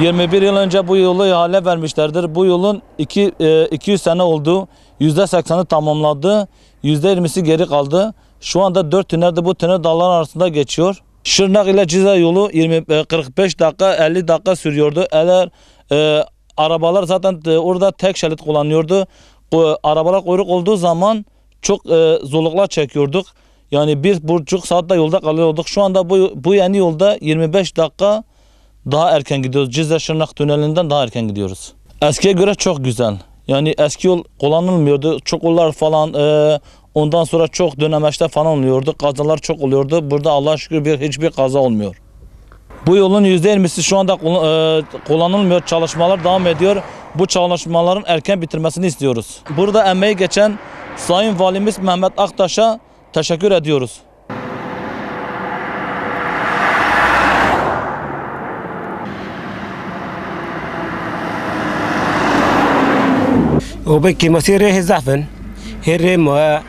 21 yıl önce bu yolu ihale vermişlerdir. Bu yolun 200 sene oldu. %80'i tamamladı. %20'si geri kaldı. Şu anda 4 tünelde bu tünel dağlar arasında geçiyor. Şırnak ile Cizre yolu 45 dakika 50 dakika sürüyordu. Eğer arabalar zaten orada tek şerit kullanıyordu. Arabalar kuyruk olduğu zaman çok zorluklar çekiyorduk. Yani 1,5 saatte yolda kalıyorduk. Şu anda bu yeni yolda 25 dakika daha erken gidiyoruz. Cizre Şırnak tünelinden daha erken gidiyoruz. Eskiye göre çok güzel. Yani eski yol kullanılmıyordu. Çukurlar falan ondan sonra çok dönemeçte falan oluyordu. Kazalar çok oluyordu. Burada Allah'a şükür hiçbir kaza olmuyor. Bu yolun %20'si şu anda kullanılmıyor. Çalışmalar devam ediyor. Bu çalışmaların erken bitirmesini istiyoruz. Burada emeği geçen Sayın Valimiz Mehmet Aktaş'a teşekkür ediyoruz. وبكي مسيرة زعفن هري ما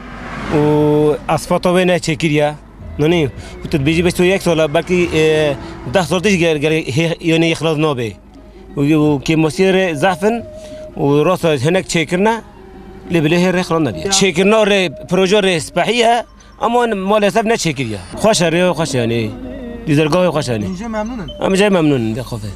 وأسفاطه وين شكريا نوني وتتبيجي بس وياك ولا باقي ده صورتش يعني يخلص نوبي وكي مسيرة زعفن وراس هناك شكرنا اللي بليه هري خلصنا دي شكرنا وري بروجو ري سباحية أما ما لسه نشكريا خوش هري خوش يعني لزرقاوي خوش يعني جاي ممنون أنا جاي ممنون ده خوفه